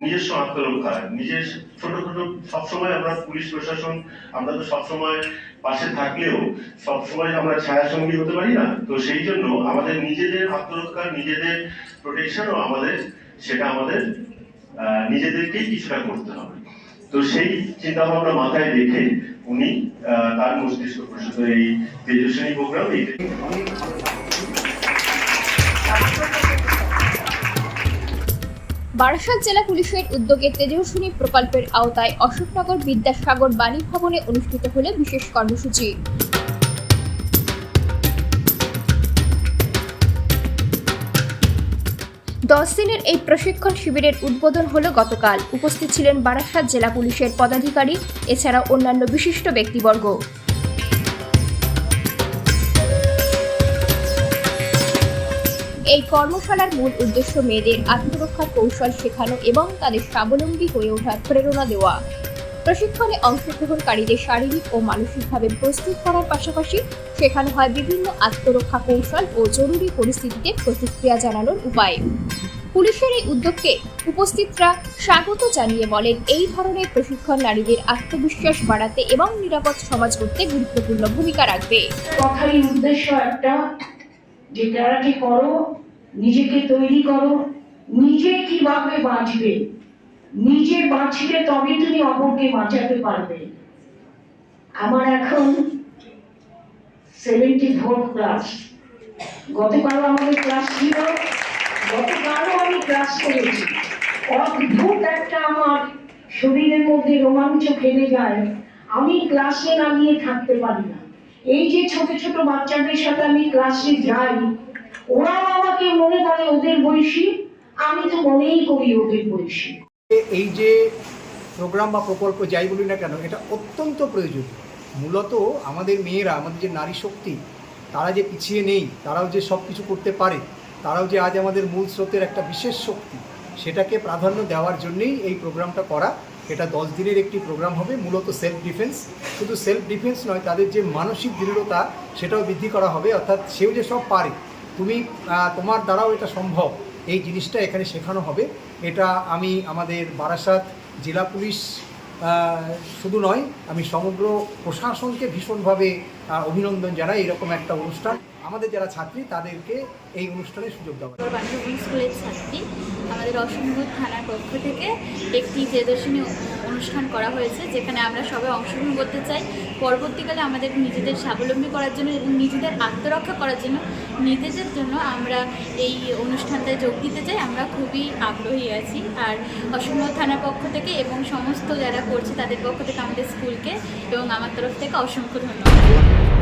নিজস্ব আত্মরক্ষা, নিজের ছোট ছোট সবসময় আমরা পুলিশ প্রশাসন আমরা তো সবসময় পাশে থাকলেও সবসময় আমরা ছায়া সঙ্গী হতে পারি না। তো সেই জন্য আমাদের নিজেদের আত্মরক্ষা, নিজেদের প্রোটেকশনও সেটা আমাদের নিজেদেরকেই কিছুটা করতে হবে। তো সেই চিন্তা ভাবনা মাথায় রেখে উনি তার মস্তিষ্ক প্রসূত এই তেজস্বিনী প্রোগ্রাম বারাসাত জেলা পুলিশের উদ্যোগে তেজস্বিনী প্রকল্পের আওতায় অশোকনগর বিদ্যাসাগর বাণী ভবনে অনুষ্ঠিত হলো বিশেষ কর্মসূচি। 10 দিনের এই প্রশিক্ষণ শিবিরের উদ্বোধন হলো গতকাল। উপস্থিত ছিলেন বারাসাত জেলা পুলিশের পদাধিকারী, এছাড়াও অন্যান্য বিশিষ্ট ব্যক্তিবর্গ। এই কর্মশালার মূল উদ্দেশ্য মেয়েদের আত্মরক্ষার কৌশল শেখানো এবং তাদের স্বাবলম্বী হয়ে ওঠার প্রেরণা দেওয়া। প্রশিক্ষণে অংশগ্রহণকারীদের শারীরিক ও মানসিকভাবে প্রস্তুত করার পাশাপাশি শেখানো হয় বিভিন্ন আত্মরক্ষা কৌশল ও জরুরি পরিস্থিতিতে প্রতিক্রিয়া জানানোর উপায়। পুলিশের এই উদ্যোগকে উপস্থিতরা স্বাগত জানিয়ে বলেন, এই ধরনের প্রশিক্ষণ নারীদের আত্মবিশ্বাস বাড়াতে এবং নিরাপদ সমাজ গড়তে গুরুত্বপূর্ণ ভূমিকা রাখবে। কথার উদ্দেশ্য একটা, যে ক্যারাটে করো, নিজেকে তৈরি করো, নিজে কিভাবে বাঁচবে, নিজে বাঁচলে তবে তুমি অপরকে বাঁচাতে পারবে। আমার এখন 74 ক্লাস। গতকাল আমাদের ক্লাস ছিল, গতকালও আমি ক্লাস করেছি। অদ্ভুত একটা আমার শরীরের মধ্যে রোমাঞ্চ খেলে যায়, আমি ক্লাসে না গিয়ে থাকতে পারি না। এই যে ছোট ছোট বাচ্চাদের সাথে আমি ক্লাসে যাই, ওরাও আমাকে মনে করে ওদের বয়সী, আমি তো মনেই করি ওদের বয়সী। এই যে প্রোগ্রাম বা প্রকল্প যাই বলি না কেন, এটা অত্যন্ত প্রয়োজনীয়। মূলত আমাদের মেয়েরা, আমাদের যে নারী শক্তি, তারা যে পিছিয়ে নেই, তারাও যে সব কিছু করতে পারে, তারাও যে আজ আমাদের মূল স্রোতের একটা বিশেষ শক্তি, সেটাকে প্রাধান্য দেওয়ার জন্যই এই প্রোগ্রামটা করা। এটা 10 দিনের একটি প্রোগ্রাম হবে, মূলত সেলফ ডিফেন্স। শুধু সেলফ ডিফেন্স নয়, তাদের যে মানসিক দৃঢ়তা সেটাও বৃদ্ধি করা হবে। অর্থাৎ সেও যে সব পারে, তোমার দ্বারাও এটা সম্ভব, এই জিনিসটা এখানে শেখানো হবে। এটা আমি আমাদের বারাসাত জেলা পুলিশ শুধু নয়, আমি সমগ্র প্রশাসনকে ভীষণভাবে অভিনন্দন জানাই। এরকম একটা অনুষ্ঠান আমাদের যারা ছাত্রী তাদেরকে এই অনুষ্ঠানে সুযোগ দেওয়া। বান্ধবী স্কুলের ছাত্রী, আমাদের অশোকনগর থানার পক্ষ থেকে একটি তেজস্বিনী অনুষ্ঠান করা হয়েছে, যেখানে আমরা সবাই অংশগ্রহণ করতে চাই। পরবর্তীকালে আমাদের নিজেদের স্বাবলম্বী করার জন্য এবং নিজেদের আত্মরক্ষা করার জন্য, নিজেদের জন্য আমরা এই অনুষ্ঠানটায় যোগ দিতে চাই। আমরা খুবই আগ্রহী আছি। আর অশোকনগর থানার পক্ষ থেকে এবং সমস্ত যারা করছে তাদের পক্ষ থেকে আমাদের স্কুলকে এবং আমার তরফ থেকে অসংখ্য ধন্যবাদ।